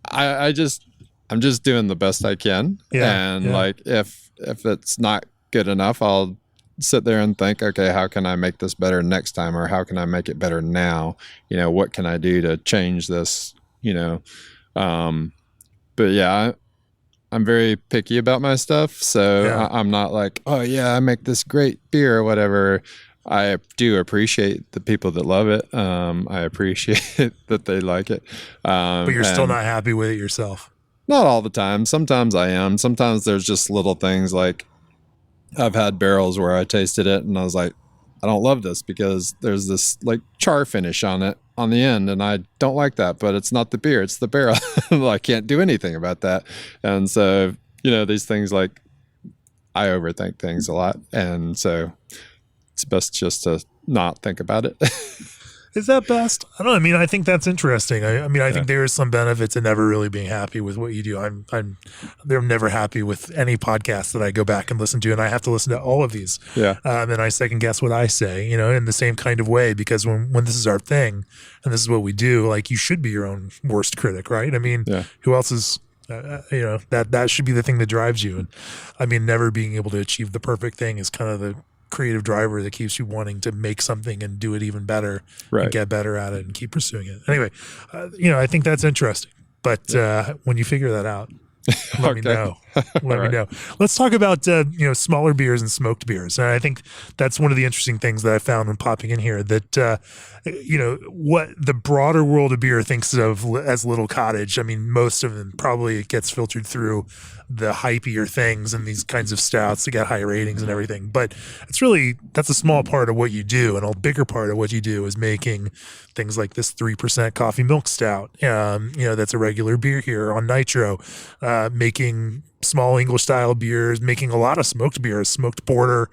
B: I just, I'm just doing the best I can. And like, if it's not good enough, I'll sit there and think, okay, how can I make this better next time? Or how can I make it better now? What can I do to change this, but yeah, I'm very picky about my stuff. So I'm not like, oh yeah, I make this great beer or whatever. I do appreciate the people that love it. I appreciate that they like it.
A: But you're still not happy with it yourself.
B: Not all the time. Sometimes I am. Sometimes there's just little things like I've had barrels where I tasted it and I was like, I don't love this because there's this like char finish on it on the end. And I don't like that, but it's not the beer, it's the barrel. I can't do anything about that. And so, these things like I overthink things a lot. And so it's best just to not think about it.
A: Is that best? I don't know. I mean, I think that's interesting. I think there is some benefit to never really being happy with what you do. I'm never happy with any podcast that I go back and listen to, and I have to listen to all of these.
B: Yeah.
A: And I second guess what I say, in the same kind of way, because when this is our thing and this is what we do, like, you should be your own worst critic, right? I mean, who else is, that should be the thing that drives you. And I mean, never being able to achieve the perfect thing is kind of the creative driver that keeps you wanting to make something and do it even better and get better at it and keep pursuing it. Anyway, I think that's interesting. But when you figure that out, let me know. Let me know. Let's talk about smaller beers and smoked beers. And I think that's one of the interesting things that I found when popping in here, that what the broader world of beer thinks of as Little Cottage. I mean, most of them probably it gets filtered through the hypier things and these kinds of stouts to get high ratings and everything. But that's a small part of what you do. And a bigger part of what you do is making things like this 3% coffee milk stout. That's a regular beer here on Nitro, making small English style beers, making a lot of smoked beers, smoked porter,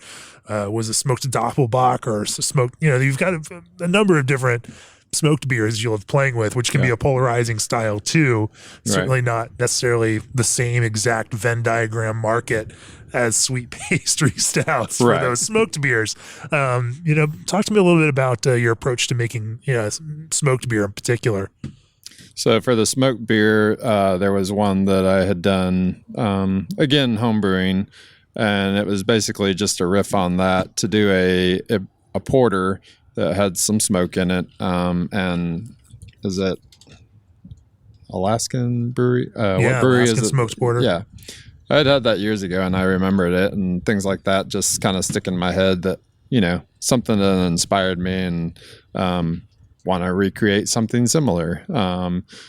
A: was a smoked doppelbock or smoked, you've got a number of different smoked beers you'll have playing with, which can be a polarizing style too. Certainly not necessarily the same exact Venn diagram market as sweet pastry stouts for those smoked beers. Talk to me a little bit about your approach to making smoked beer in particular.
B: So for the smoked beer, there was one that I had done, again, home brewing, and it was basically just a riff on that to do a porter that had some smoke in it. And is it Alaskan brewery? What brewery
A: Alaskan
B: is it?
A: Smoked porter.
B: Yeah. I had that years ago and I remembered it, and things like that just kind of stick in my head that, something that inspired me and, want to recreate something similar.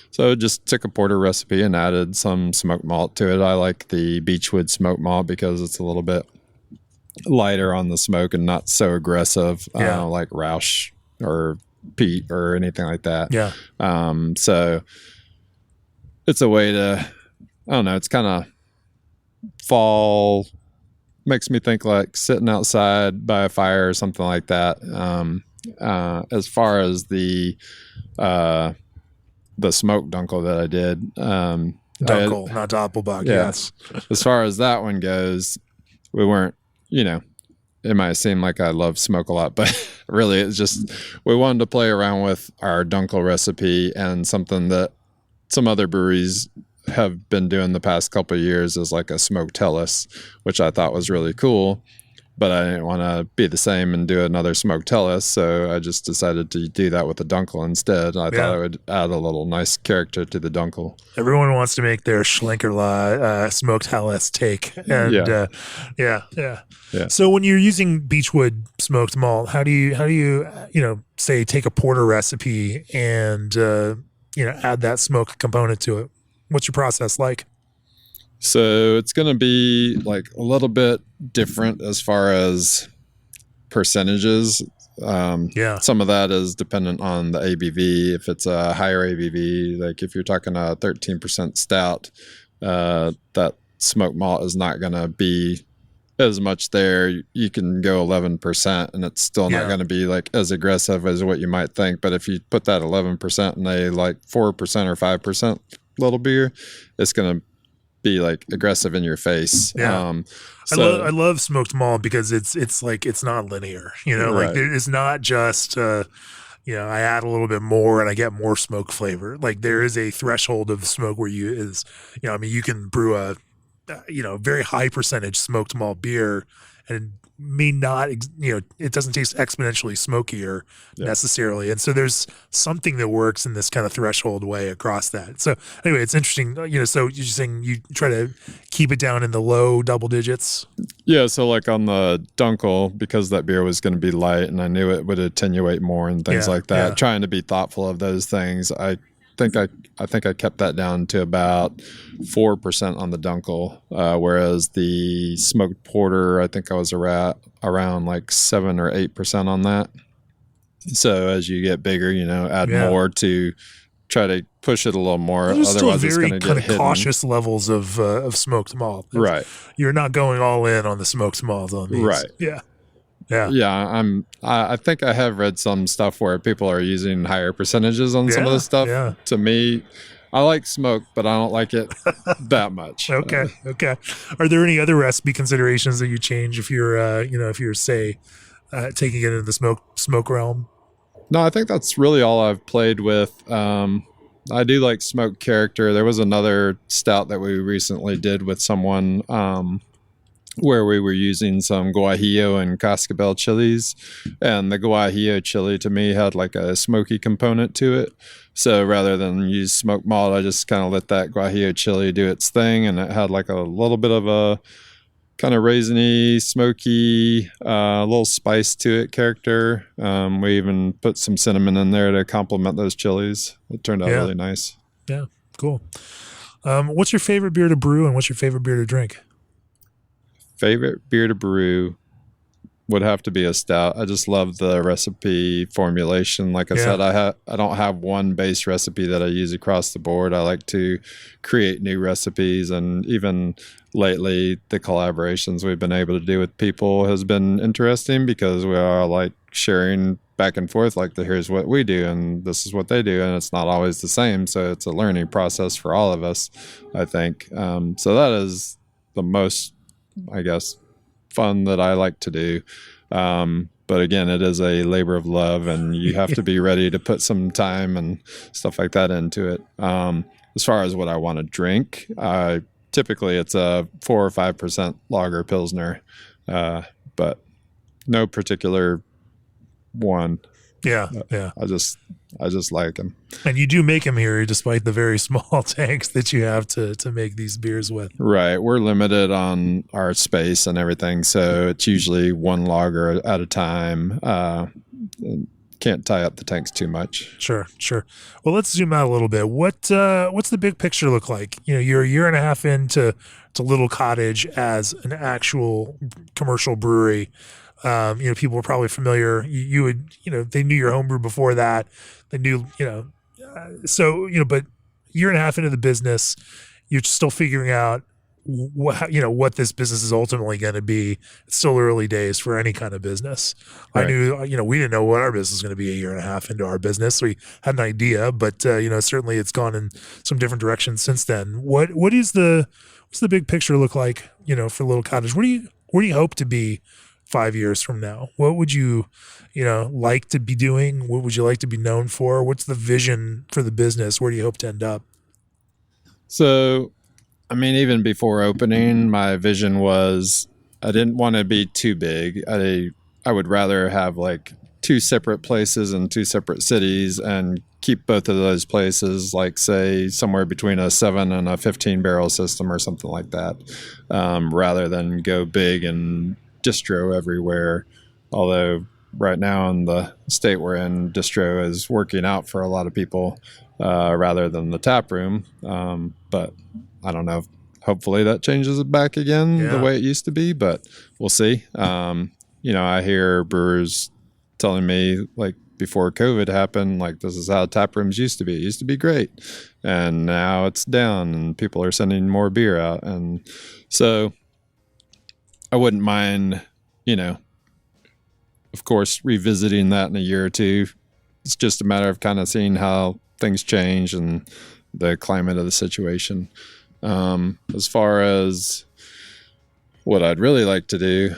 B: So just took a porter recipe and added some smoked malt to it. I like the Beechwood smoked malt because it's a little bit lighter on the smoke and not so aggressive, like Roush or Pete or anything like that.
A: Yeah.
B: So it's a way to, I don't know, it's kind of fall, makes me think like sitting outside by a fire or something like that. As far as the smoked dunkel that I did,
A: Dunkel, not doppelbock. Yes.
B: As far as that one goes, we weren't, it might seem like I love smoke a lot, but really it's just, we wanted to play around with our dunkel recipe, and something that some other breweries have been doing the past couple of years is like a smoked Helles, which I thought was really cool. But I didn't want to be the same and do another smoked Helles, so I just decided to do that with the dunkel instead. I thought it would add a little nice character to the dunkel.
A: Everyone wants to make their Schlenkerla smoked Helles take. And So when you're using Beechwood smoked malt, how do you say take a porter recipe and add that smoke component to it? What's your process like?
B: So it's going to be like a little bit different as far as percentages. Some of that is dependent on the ABV. If it's a higher ABV, like if you're talking a 13% stout, that smoked malt is not going to be as much there. You can go 11% and it's still not going to be like as aggressive as what you might think. But if you put that 11% in a like 4% or 5% little beer, it's going to be like aggressive in your face.
A: I love smoked malt because it's like it's not linear, like it's not just I add a little bit more and I get more smoke flavor. Like there is a threshold of smoke where I mean, you can brew a, very high percentage smoked malt beer and may not, it doesn't taste exponentially smokier necessarily. And so there's something that works in this kind of threshold way across that. So anyway, it's interesting, so you're saying you try to keep it down in the low double digits.
B: Yeah. So like on the Dunkel, because that beer was going to be light and I knew it would attenuate more and things like that, trying to be thoughtful of those things. I think I kept that down to about 4% on the Dunkel, whereas the smoked porter, I think I was around like 7 or 8% on that. So as you get bigger, add more to try to push it a little more.
A: There's
B: Otherwise,
A: still very
B: it's
A: kind of
B: hidden.
A: cautious levels of smoked malt.
B: Right.
A: You're not going all in on the smoked malt on these.
B: Right.
A: Yeah.
B: I think I have read some stuff where people are using higher percentages on some of this stuff.
A: Yeah.
B: To me, I like smoke, but I don't like it that much.
A: Okay. Are there any other recipe considerations that you change if you're, say, taking it into the smoke realm?
B: No, I think that's really all I've played with. I do like smoked character. There was another stout that we recently did with someone, where we were using some guajillo and cascabel chilies, and the guajillo chili to me had like a smoky component to it. So rather than use smoked malt, I just kind of let that guajillo chili do its thing, and it had like a little bit of a kind of raisiny, smoky, little spice to it character. We even put some cinnamon in there to complement those chilies. It turned out really nice.
A: Yeah, cool. What's your favorite beer to brew and what's your favorite beer to drink?
B: Favorite beer to brew would have to be a stout. I just love the recipe formulation. Like I said, I don't have one base recipe that I use across the board. I like to create new recipes, and even lately the collaborations we've been able to do with people has been interesting because we are like sharing back and forth, like here's what we do and this is what they do, and it's not always the same. So it's a learning process for all of us, I think. So that is the most, I guess, fun that I like to do. But again, it is a labor of love, and you have to be ready to put some time and stuff like that into it. As far as what I want to drink, typically it's a 4 or 5% lager pilsner, but no particular one.
A: Yeah.
B: I just like them.
A: And you do make them here despite the very small tanks that you have to make these beers with.
B: Right. We're limited on our space and everything, so it's usually one lager at a time. Can't tie up the tanks too much.
A: Sure. Well, let's zoom out a little bit. What's the big picture look like? You're a year and a half into Little Cottage as an actual commercial brewery. People were probably familiar. You would, they knew your homebrew before that. They knew, but year and a half into the business, you're still figuring out what this business is ultimately going to be. It's still early days for any kind of business. Right. I knew, we didn't know what our business was going to be a year and a half into our business. We had an idea, but certainly it's gone in some different directions since then. What's the big picture look like, for Little Cottage? Where do you hope to be 5 years from now? What would you, like to be doing? What would you like to be known for? What's the vision for the business? Where do you hope to end up?
B: So, I mean, even before opening, my vision was I didn't want to be too big. I would rather have like 2 separate places in 2 separate cities and keep both of those places, like say somewhere between a 7 and a 15 barrel system or something like that, rather than go big and distro everywhere. Although right now in the state we're in, distro is working out for a lot of people rather than the tap room. But I don't know. Hopefully that changes it back again the way it used to be, but we'll see. I hear brewers telling me like before COVID happened, like this is how tap rooms used to be. It used to be great. And now it's down and people are sending more beer out. And so I wouldn't mind, of course, revisiting that in a year or two. It's just a matter of kind of seeing how things change and the climate of the situation. As far as what I'd really like to do,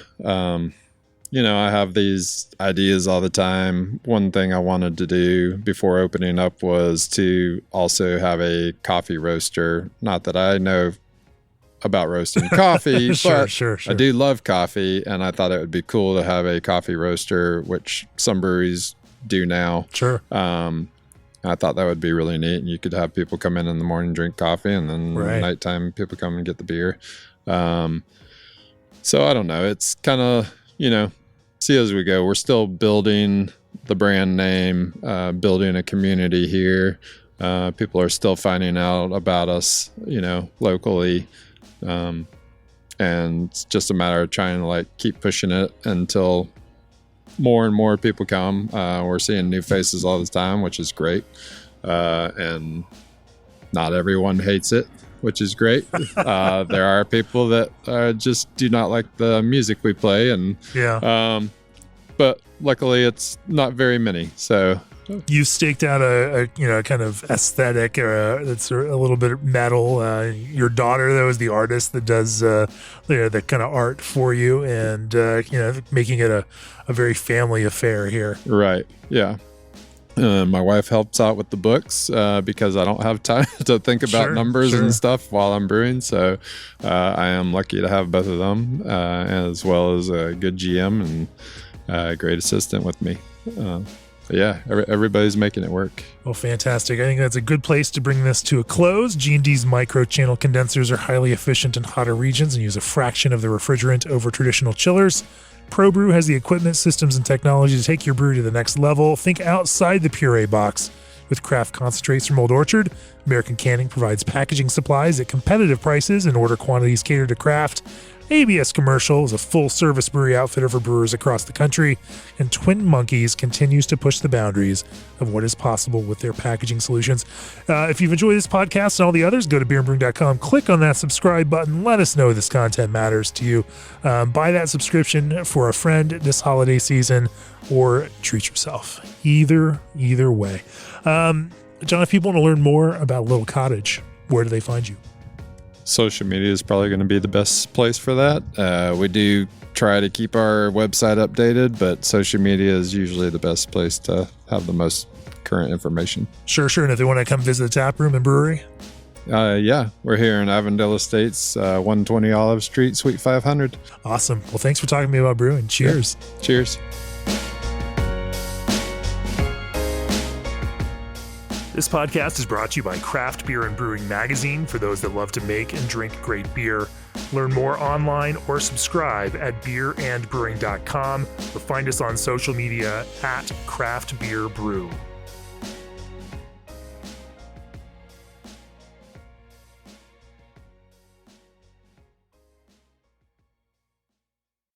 B: I have these ideas all the time. One thing I wanted to do before opening up was to also have a coffee roaster. Not that I know about roasting coffee, but
A: sure.
B: I do love coffee, and I thought it would be cool to have a coffee roaster, which some breweries do now.
A: Sure.
B: I thought that would be really neat, and you could have people come in the morning, drink coffee, and then nighttime people come and get the beer. So I don't know. It's kind of, see as we go. We're still building the brand name, building a community here. People are still finding out about us, locally. And it's just a matter of trying to keep pushing it until more and more people come. We're seeing new faces all the time, which is great. And not everyone hates it, which is great. There are people that just do not like the music we play, and but luckily it's not very many. So
A: you staked out a kind of aesthetic that's a little bit metal. Your daughter, though, is the artist that does the kind of art for you, and making it a very family affair here.
B: Right. Yeah. My wife helps out with the books because I don't have time to think about numbers and stuff while I'm brewing. So I am lucky to have both of them, as well as a good GM and a great assistant with me. Everybody's making it work.
A: Well, fantastic. I think that's a good place to bring this to a close. G&D's micro-channel condensers are highly efficient in hotter regions and use a fraction of the refrigerant over traditional chillers. ProBrew has the equipment, systems, and technology to take your brew to the next level. Think outside the puree box with craft concentrates from Old Orchard. American Canning provides packaging supplies at competitive prices and order quantities catered to craft. ABS Commercial is a full-service brewery outfitter for brewers across the country, and Twin Monkeys continues to push the boundaries of what is possible with their packaging solutions. If you've enjoyed this podcast and all the others, go to beerandbrewing.com, click on that subscribe button, let us know this content matters to you. Buy that subscription for a friend this holiday season, or treat yourself. Either way. John, if people want to learn more about Little Cottage, where do they find you?
B: Social media is probably going to be the best place for that. We do try to keep our website updated, but social media is usually the best place to have the most current information.
A: Sure. And if they want to come visit the tap room and brewery?
B: We're here in Avondale Estates, 120 Olive Street, Suite 500.
A: Awesome. Well, thanks for talking to me about brewing. Cheers.
B: Yeah. Cheers.
A: This podcast is brought to you by Craft Beer and Brewing Magazine for those that love to make and drink great beer. Learn more online or subscribe at beerandbrewing.com or find us on social media at Craft Beer Brew.